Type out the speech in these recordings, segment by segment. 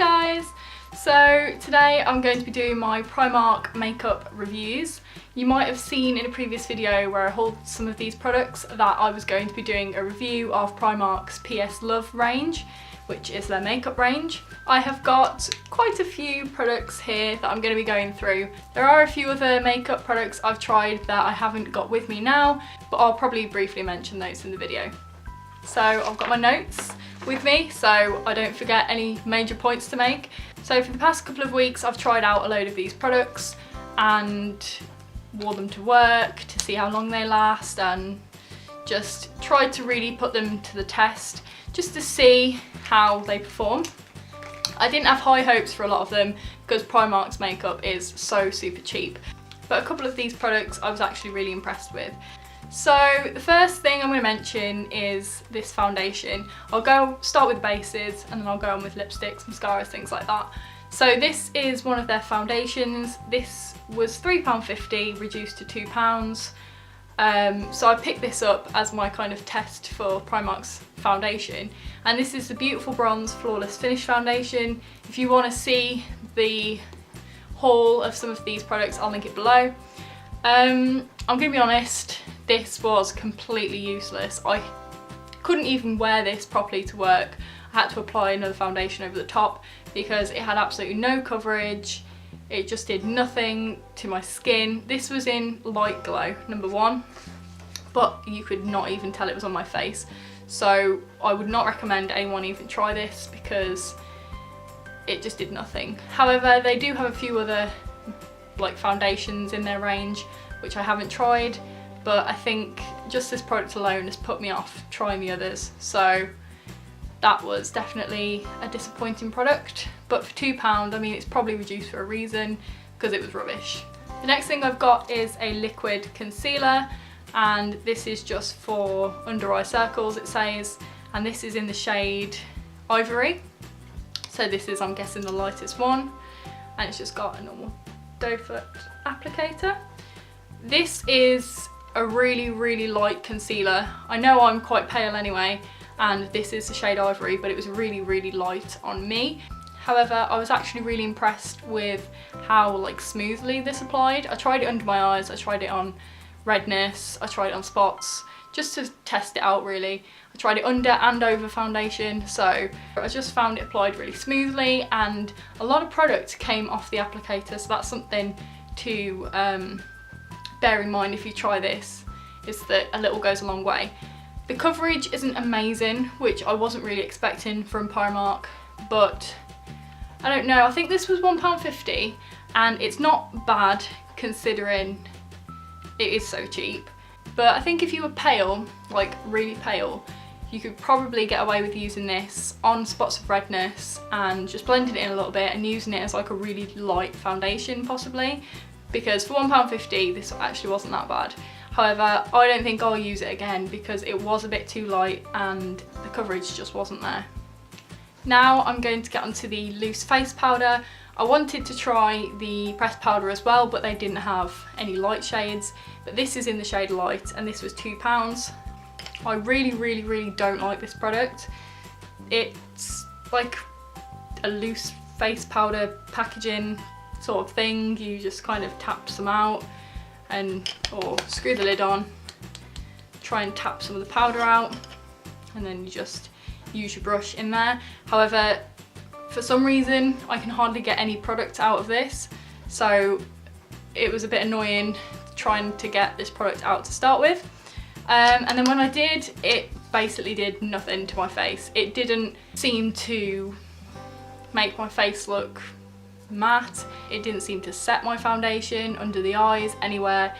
guys! So today I'm going to be doing my Primark makeup reviews. You might have seen in a previous video where I hauled some of these products that I was going to be doing a review of Primark's PS Love range, which is their makeup range. I have got quite a few products here that I'm going to be going through. There are a few other makeup products I've tried that I haven't got with me now, but I'll probably briefly mention those in the video. So I've got my notes with me so I don't forget any major points to make. So for the past couple of weeks I've tried out a load of these products and wore them to work to see how long they last and just tried to really put them to the test just to see how they perform. I didn't have high hopes for a lot of them because Primark's makeup is so super cheap, but a couple of these products I was actually really impressed with. So the first thing I'm going to mention is this foundation. I'll start with the bases and then I'll go on with lipsticks, mascaras, things like that. So this is one of their foundations. This was £3.50 reduced to £2. So I picked this up as my kind of test for Primark's foundation, and this is the Beautiful Bronze Flawless Finish Foundation. If you want to see the haul of some of these products, I'll link it below. I'm gonna be honest, this was completely useless. I couldn't even wear this properly to work. I had to apply another foundation over the top because it had absolutely no coverage. It just did nothing to my skin. This was in Light Glow, number 1, but you could not even tell it was on my face. So I would not recommend anyone even try this because it just did nothing. However, they do have a few other foundations in their range which I haven't tried, but I think just this product alone has put me off trying the others. So that was definitely a disappointing product, but for £2, I mean, it's probably reduced for a reason because it was rubbish. The next thing I've got is a liquid concealer, and this is just for under eye circles, it says, and this is in the shade Ivory. So this is, I'm guessing, the lightest one, and it's just got a normal doe foot applicator. This is a really light concealer. I know I'm quite pale anyway, and this is the shade Ivory, but it was really light on me. However, I was actually really impressed with how smoothly this applied. I tried it under my eyes, I tried it on redness, I tried it on spots, just to test it out really. I tried it under and over foundation, so I just found it applied really smoothly, and a lot of product came off the applicator, so that's something to bear in mind if you try this, is that a little goes a long way. The coverage isn't amazing, which I wasn't really expecting from Primark, but I don't know, I think this was £1.50 and it's not bad considering it is so cheap. But I think if you were pale, really pale, you could probably get away with using this on spots of redness and just blending it in a little bit and using it as a really light foundation possibly, because for £1.50 this actually wasn't that bad. However, I don't think I'll use it again because it was a bit too light and the coverage just wasn't there. Now I'm going to get onto the loose face powder. I wanted to try the pressed powder as well, but they didn't have any light shades, but this is in the shade Light and this was £2. I really don't like this product. It's like a loose face powder packaging sort of thing. You just kind of tap some out or screw the lid on, try and tap some of the powder out, and then you just use your brush in there. However, for some reason I can hardly get any product out of this, so it was a bit annoying trying to get this product out to start with. And then when I did, it basically did nothing to my face. It didn't seem to make my face look matte, it didn't seem to set my foundation under the eyes anywhere.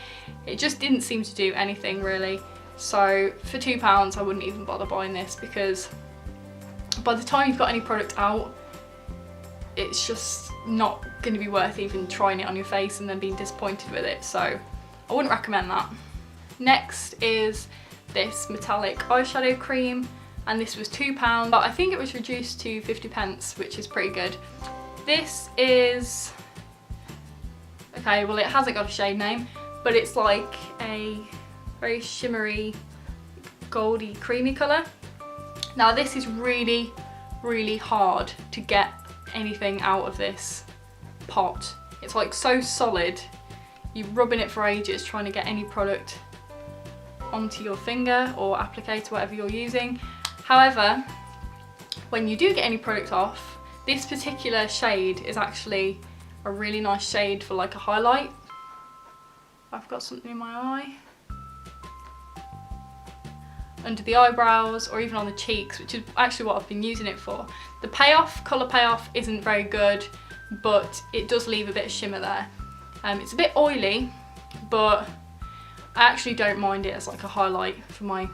It just didn't seem to do anything really. So for £2 I wouldn't even bother buying this, because by the time you've got any product out, it's just not going to be worth even trying it on your face and then being disappointed with it, so I wouldn't recommend that. Next is this metallic eyeshadow cream, and this was £2, but I think it was reduced to 50p, which is pretty good. This is, okay, well it hasn't got a shade name, but it's like a very shimmery, goldy, creamy colour. Now this is really hard to get anything out of this pot. It's like so solid, you're rubbing it for ages trying to get any product onto your finger or applicator, whatever you're using. However, when you do get any product off, this particular shade is actually a really nice shade for like a highlight. I've got something in my eye. Under the eyebrows or even on the cheeks, which is actually what I've been using it for. The payoff, colour payoff, isn't very good, but it does leave a bit of shimmer there. It's a bit oily, but I actually don't mind it as like a highlight for my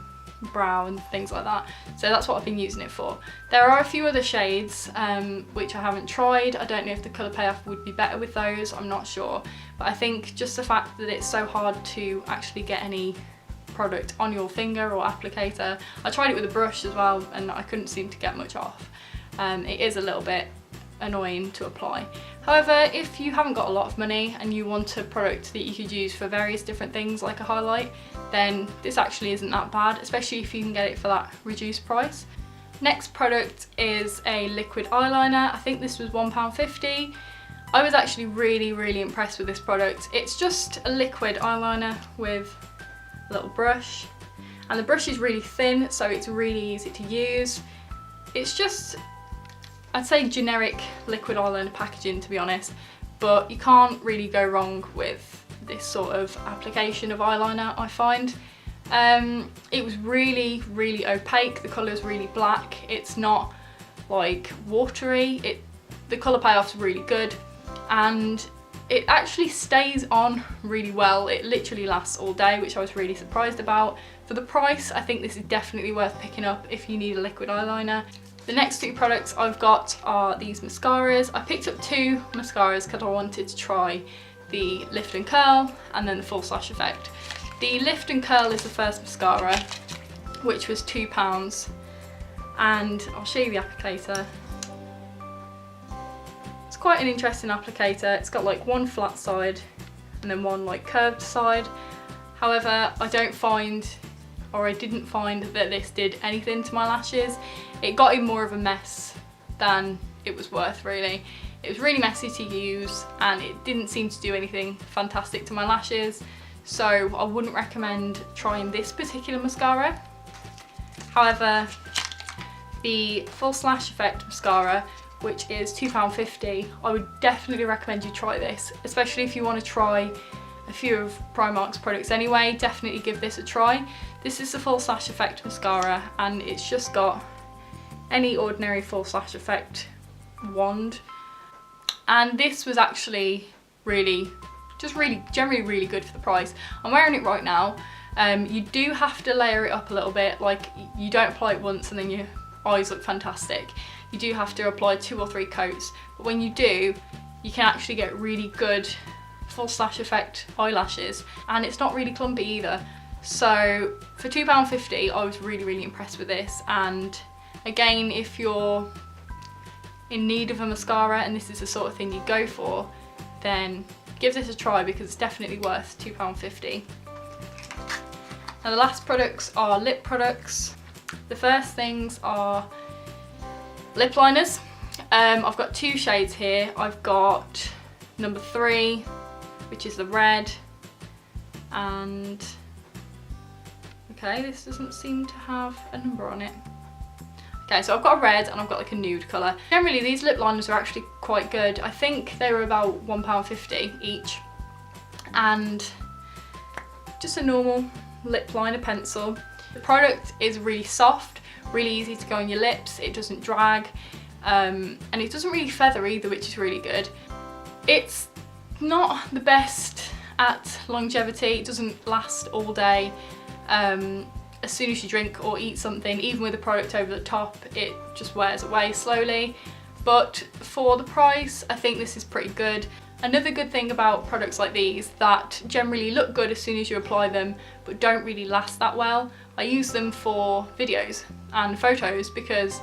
brow and things like that. So that's what I've been using it for. There are a few other shades which I haven't tried. I don't know if the colour payoff would be better with those, I'm not sure. But I think just the fact that it's so hard to actually get any product on your finger or applicator. I tried it with a brush as well and I couldn't seem to get much off. It is a little bit annoying to apply. However, if you haven't got a lot of money and you want a product that you could use for various different things like a highlight, then this actually isn't that bad, especially if you can get it for that reduced price. Next product is a liquid eyeliner. I think this was £1.50. I was actually really impressed with this product. It's just a liquid eyeliner with a little brush, and the brush is really thin, so it's really easy to use. It's just, I'd say, generic liquid eyeliner packaging, to be honest, but you can't really go wrong with this sort of application of eyeliner, I find. It was really opaque. The colour is really black. It's not like watery. The colour payoff's really good, and it actually stays on really well. It literally lasts all day, which I was really surprised about. For the price, I think this is definitely worth picking up if you need a liquid eyeliner. The next two products I've got are these mascaras. I picked up two mascaras because I wanted to try the Lift and Curl and then the Full Slash Effect. The Lift and Curl is the first mascara, which was £2, and I'll show you the applicator. It's quite an interesting applicator. It's got like one flat side and then one like curved side. However, I didn't find that this did anything to my lashes. It got in more of a mess than it was worth, really. It was really messy to use and it didn't seem to do anything fantastic to my lashes, so I wouldn't recommend trying this particular mascara. However, the Full Slash Effect mascara, which is £2.50, I would definitely recommend you try this, especially if you want to try a few of Primark's products anyway. Definitely give this a try. This is the Full Slash Effect mascara, and it's just got any ordinary Full Slash Effect wand, and this was actually generally really good for the price. I'm wearing it right now. You do have to layer it up a little bit, like you don't apply it once and then your eyes look fantastic. You do have to apply 2 or 3 coats, but when you do, you can actually get really good Full Slash Effect eyelashes, and it's not really clumpy either. So for £2.50, I was really impressed with this. And again, if you're in need of a mascara and this is the sort of thing you go for, then give this a try because it's definitely worth £2.50. Now the last products are lip products. The first things are lip liners. I've got 2 shades here. I've got number 3, which is the red, and okay, this doesn't seem to have a number on it. Okay, so I've got a red and I've got like a nude colour. Generally these lip liners are actually quite good. I think they were about £1.50 each, and just a normal lip liner pencil. The product is really soft, really easy to go on your lips, it doesn't drag, and it doesn't really feather either, which is really good. It's not the best at longevity, it doesn't last all day. As soon as you drink or eat something, even with the product over the top, it just wears away slowly. But for the price, I think this is pretty good. Another good thing about products like these that generally look good as soon as you apply them, but don't really last that well. I use them for videos and photos, because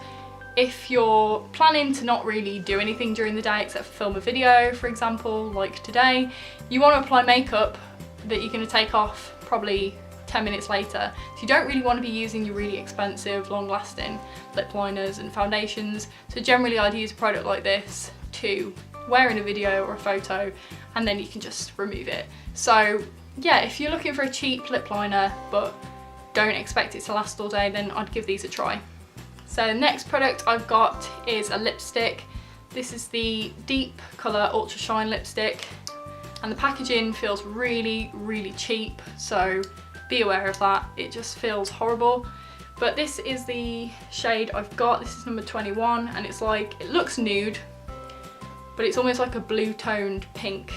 if you're planning to not really do anything during the day except for film a video, for example, like today, you want to apply makeup that you're going to take off probably 10 minutes later. So you don't really want to be using your really expensive, long-lasting lip liners and foundations. So generally I'd use a product like this to wear in a video or a photo, and then you can just remove it. So yeah, if you're looking for a cheap lip liner but don't expect it to last all day, then I'd give these a try. So the next product I've got is a lipstick. This is the Deep Colour Ultra Shine lipstick, and the packaging feels really, really cheap, so be aware of that. It just feels horrible. But this is the shade I've got. This is number 21, and it's like, it looks nude, but it's almost like a blue toned pink,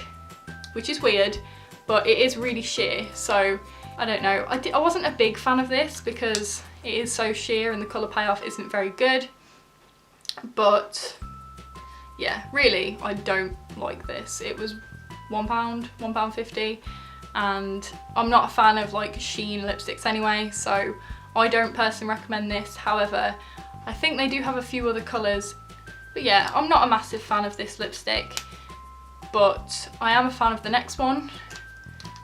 which is weird, but it is really sheer. So I don't know, I wasn't a big fan of this because it is so sheer and the colour payoff isn't very good. But yeah, really, I don't like this. It was £1, £1.50, and I'm not a fan of like sheen lipsticks anyway, so I don't personally recommend this. However, I think they do have a few other colours, but yeah, I'm not a massive fan of this lipstick, but I am a fan of the next one,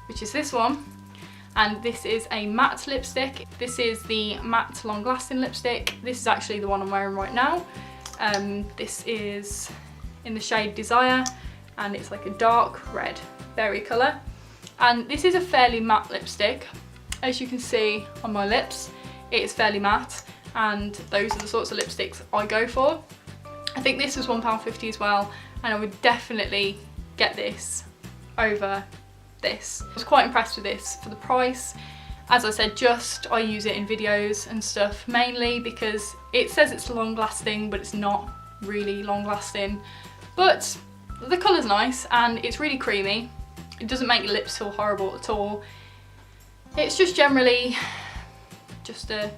which is this one. And this is a matte lipstick. This is the matte long lasting lipstick. This is actually the one I'm wearing right now. This is in the shade Desire, and it's like a dark red berry colour. And this is a fairly matte lipstick. As you can see on my lips, it is fairly matte, and those are the sorts of lipsticks I go for. I think this was £1.50 as well, and I would definitely get this over this. I was quite impressed with this for the price. As I said, I use it in videos and stuff, mainly because it says it's long lasting, but it's not really long lasting. But the colour's nice and it's really creamy. It doesn't make your lips feel horrible at all. It's just generally just a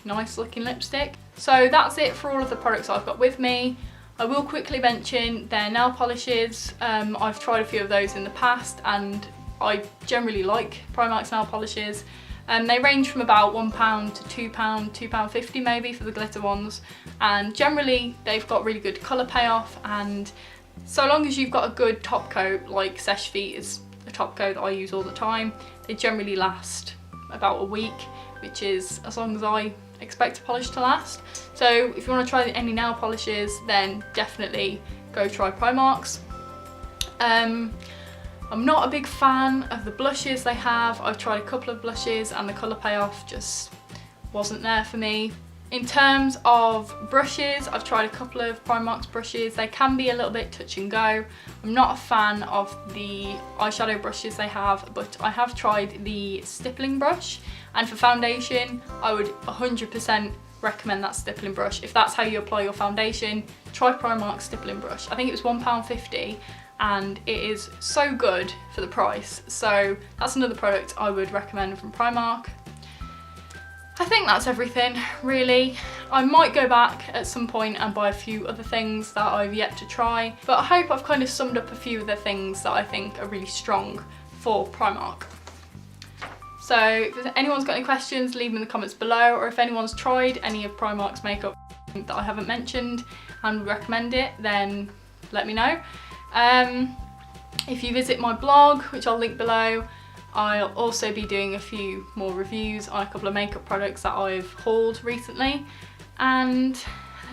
nice looking lipstick. So that's it for all of the products I've got with me. I will quickly mention their nail polishes. I've tried a few of those in the past, and I generally like Primark's nail polishes. They range from about £1 to £2, £2.50 maybe for the glitter ones, and generally they've got really good colour payoff, and so long as you've got a good top coat, like Seche Vite is a top coat that I use all the time, they generally last about a week, which is as long as I expect a polish to last. So if you want to try any nail polishes, then definitely go try Primark's. I'm not a big fan of the blushes they have. I've tried a couple of blushes and the colour payoff just wasn't there for me. In terms of brushes, I've tried a couple of Primark's brushes. They can be a little bit touch and go. I'm not a fan of the eyeshadow brushes they have, but I have tried the stippling brush, and for foundation I would 100% recommend that stippling brush. If that's how you apply your foundation, try Primark's stippling brush. I think it was £1.50, and it is so good for the price. So that's another product I would recommend from Primark. I think that's everything, really. I might go back at some point and buy a few other things that I've yet to try, but I hope I've kind of summed up a few of the things that I think are really strong for Primark. So if anyone's got any questions, leave them in the comments below, or if anyone's tried any of Primark's makeup that I haven't mentioned and would recommend it, then let me know. If you visit my blog, which I'll link below, I'll also be doing a few more reviews on a couple of makeup products that I've hauled recently, and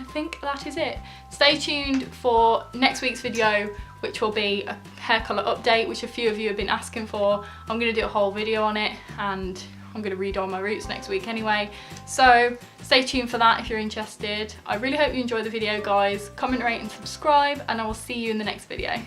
I think that is it. Stay tuned for next week's video, which will be a hair colour update, which a few of you have been asking for. I'm going to do a whole video on it, and I'm going to redye my roots next week anyway, so stay tuned for that if you're interested. I really hope you enjoyed the video, guys. Comment, rate and subscribe, and I will see you in the next video.